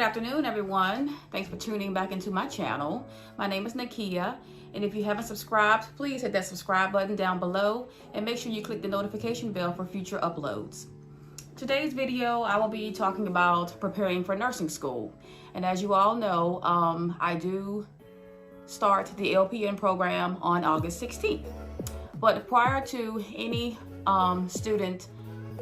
Good afternoon, everyone. Thanks for tuning back into my channel. My name is Nakia, and if you haven't subscribed, please hit that subscribe button down below and make sure you click the notification bell for future uploads. Today's video, I will be talking about preparing for nursing school. And as you all know, I do start the LPN program on August 16th. But prior to any student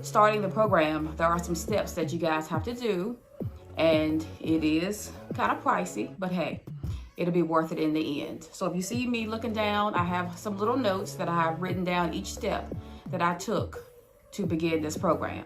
starting the program, there are some steps that you guys have to do. And it is kind of pricey, but hey, it'll be worth it in the end. So if you see me looking down, I have some little notes that I have written down each step that I took to begin this program.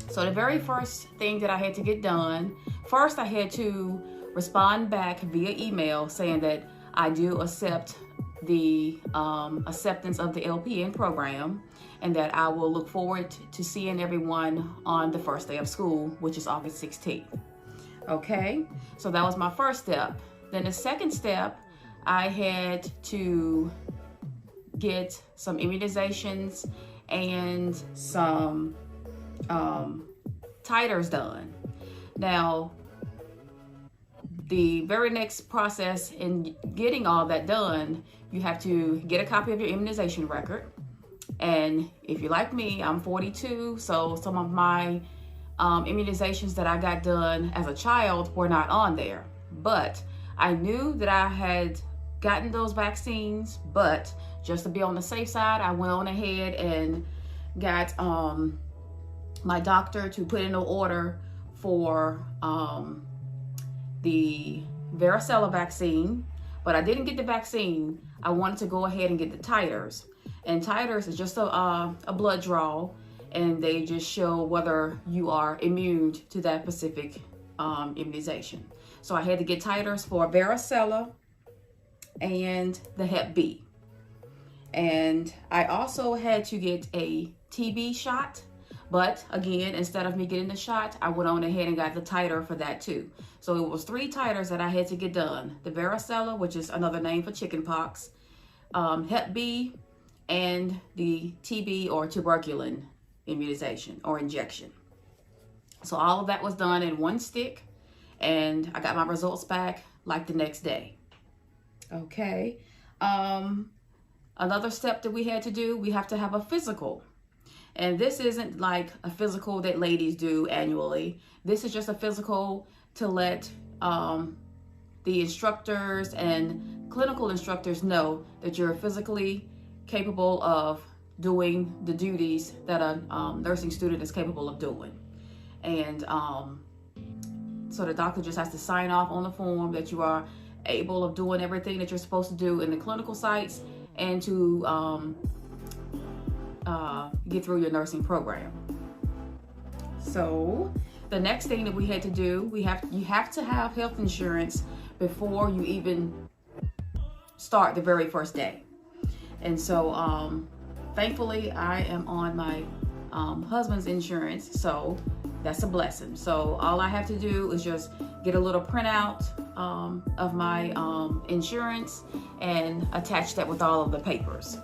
So the very first thing that I had to get done, first I had to respond back via email saying that I do accept the acceptance of the LPN program and that I will look forward to seeing everyone on the first day of school, which is August 16th. Okay, so that was my first step. Then the second step, I had to get some immunizations and some titers done. Now, the very next process in getting all that done, you have to get a copy of your immunization record. And if you're like me, I'm 42, so some of my immunizations that I got done as a child were not on there. But I knew that I had gotten those vaccines, but just to be on the safe side, I went on ahead and got my doctor to put in an order for the varicella vaccine, but I didn't get the vaccine. I wanted to go ahead and get the titers. And titers is just a blood draw, and they just show whether you are immune to that specific immunization. So I had to get titers for varicella and the Hep B. And I also had to get a TB shot. But again, instead of me getting the shot, I went on ahead and got the titer for that too. So it was 3 titers that I had to get done. The varicella, which is another name for chickenpox, Hep B, and the TB or tuberculin immunization or injection. So all of that was done in one stick, and I got my results back like the next day. Okay. Another step that we had to do, we have to have a physical. And this isn't like a physical that ladies do annually. This is just a physical to let the instructors and clinical instructors know that you're physically capable of doing the duties that a nursing student is capable of doing. And so the doctor just has to sign off on the form that you are able of doing everything that you're supposed to do in the clinical sites and to get through your nursing program. So the next thing that we had to do, you have to have health insurance before you even start the very first day. And so thankfully I am on my husband's insurance, so that's a blessing. So all I have to do is just get a little printout of my insurance and attach that with all of the papers.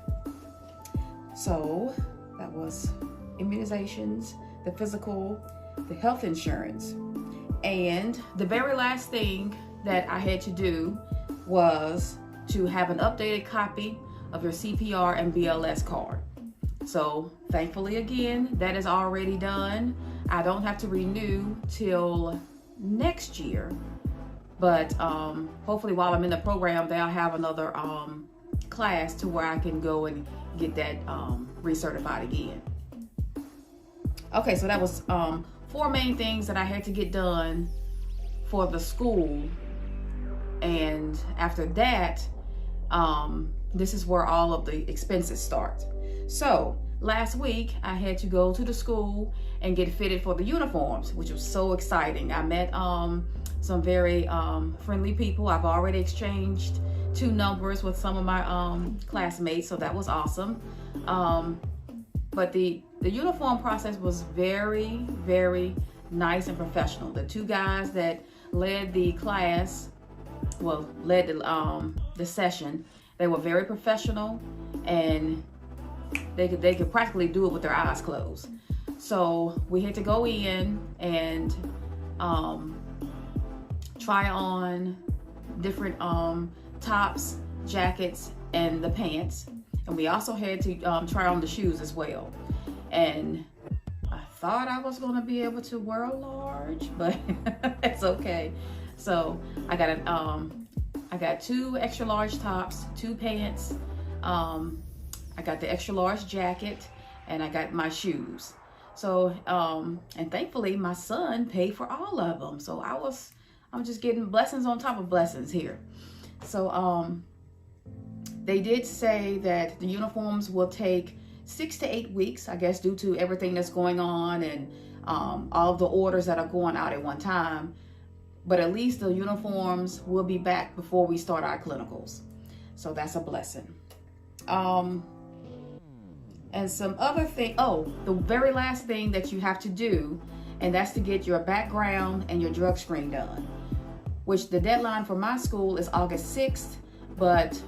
So that was immunizations, the physical, the health insurance. And the very last thing that I had to do was to have an updated copy of your CPR and BLS card. So thankfully, again, that is already done. I don't have to renew till next year, but hopefully while I'm in the program, they'll have another class to where I can go and get that recertified again. Okay, so that was 4 main things that I had to get done for the school. And after that, this is where all of the expenses start. So last week I had to go to the school and get fitted for the uniforms, which was so exciting. I met some very friendly people. I've already exchanged 2 numbers with some of my classmates, so that was awesome. But the uniform process was very, very nice and professional. The 2 guys that led the class, well, led the session, they were very professional, and they could practically do it with their eyes closed. So we had to go in and try on different tops, jackets, and the pants. And we also had to try on the shoes as well. And I thought I was going to be able to wear a large, but it's okay. So I got 2 extra large tops, 2 pants. I got the extra large jacket, and I got my shoes. So and thankfully my son paid for all of them. So I'm just getting blessings on top of blessings here. So they did say that the uniforms will take 6 to 8 weeks, I guess, due to everything that's going on and all of the orders that are going out at one time. But at least the uniforms will be back before we start our clinicals. So that's a blessing. And some other thing, the very last thing that you have to do, and that's to get your background and your drug screen done, which the deadline for my school is August 6th. But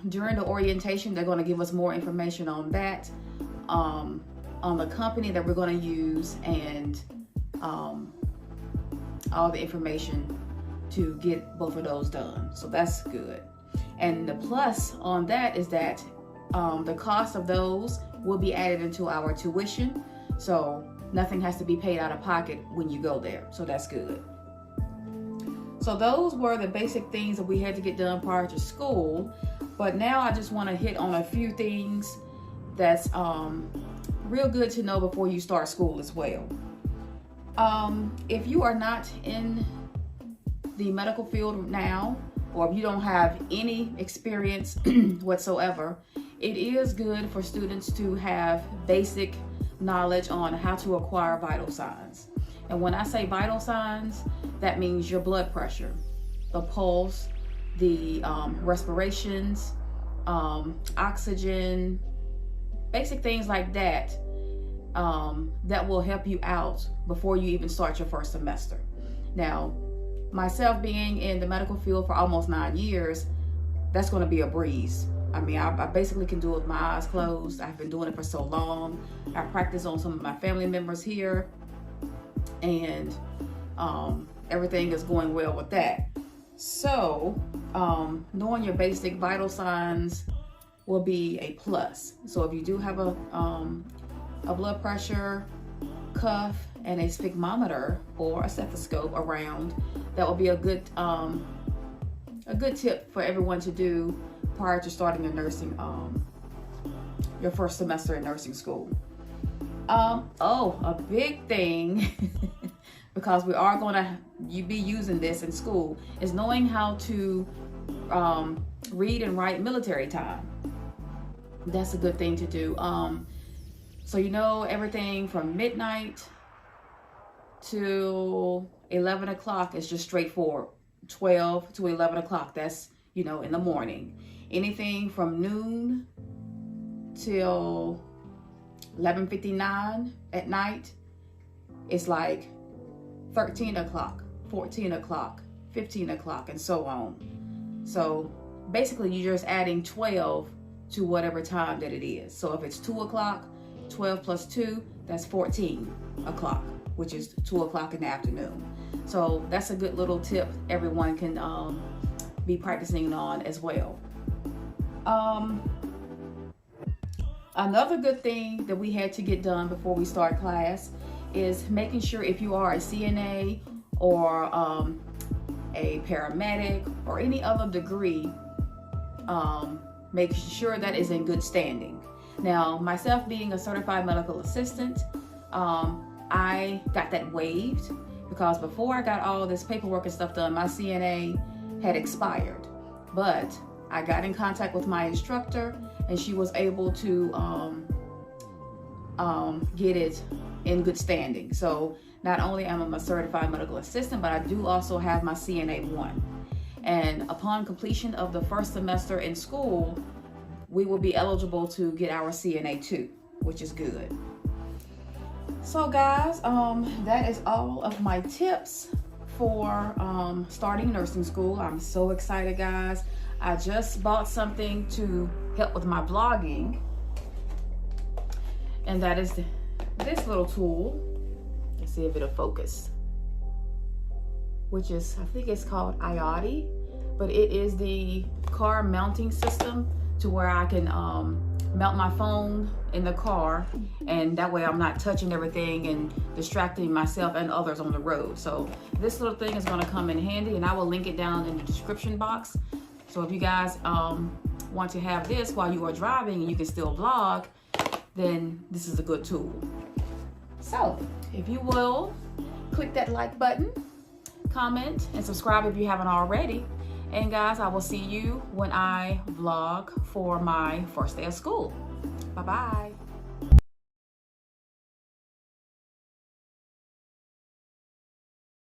during the orientation, they're going to give us more information on that, on the company that we're going to use, and all the information to get both of those done. So that's good. And the plus on that is that the cost of those will be added into our tuition. So nothing has to be paid out of pocket when you go there. So that's good. So those were the basic things that we had to get done prior to school. But now I just want to hit on a few things that's real good to know before you start school as well. If you are not in the medical field now, or if you don't have any experience whatsoever, it is good for students to have basic knowledge on how to acquire vital signs. And when I say vital signs, that means your blood pressure, the pulse, the respirations, oxygen, basic things like that, that will help you out before you even start your first semester. Now, myself being in the medical field for almost 9 years, that's going to be a breeze. I mean, I basically can do it with my eyes closed. I've been doing it for so long. I practice on some of my family members here, and everything is going well with that. So knowing your basic vital signs will be a plus. So if you do have a blood pressure cuff and a sphygmometer or a stethoscope around, that will be a good tip for everyone to do prior to starting your nursing, your first semester in nursing school. A big thing, because we are going to be using this in school, is knowing how to read and write military time. That's a good thing to do. So you know, everything from midnight to 11 o'clock is just straightforward. 12 to 11 o'clock, that's, you know, in the morning. Anything from noon till 11:59 at night, it's like 13 o'clock, 14 o'clock, 15 o'clock, and so on. So basically you're just adding 12 to whatever time that it is. So if it's 2 o'clock, 12 plus 2, that's 14 o'clock, which is 2 o'clock in the afternoon. So that's a good little tip everyone can be practicing on as well. Another good thing that we had to get done before we start class is making sure, if you are a CNA or a paramedic or any other degree, make sure that is in good standing. Now, myself being a certified medical assistant, I got that waived because before I got all this paperwork and stuff done, my CNA had expired. But I got in contact with my instructor, and she was able to get it in good standing. So not only am I a certified medical assistant, but I do also have my CNA 1. And upon completion of the first semester in school, we will be eligible to get our CNA 2, which is good. So guys, that is all of my tips for starting nursing school. I'm so excited, guys. I just bought something to help with my blogging, and that is this little tool. Let's see if it'll focus. which is, I think it's called IOTI, but it is the car mounting system to where I can mount my phone in the car, and that way I'm not touching everything and distracting myself and others on the road. So this little thing is going to come in handy, and I will link it down in the description box. So if you guys want to have this while you are driving and you can still vlog, then this is a good tool. So if you will, click that like button, comment, and subscribe if you haven't already. And guys, I will see you when I vlog for my first day of school. Bye-bye.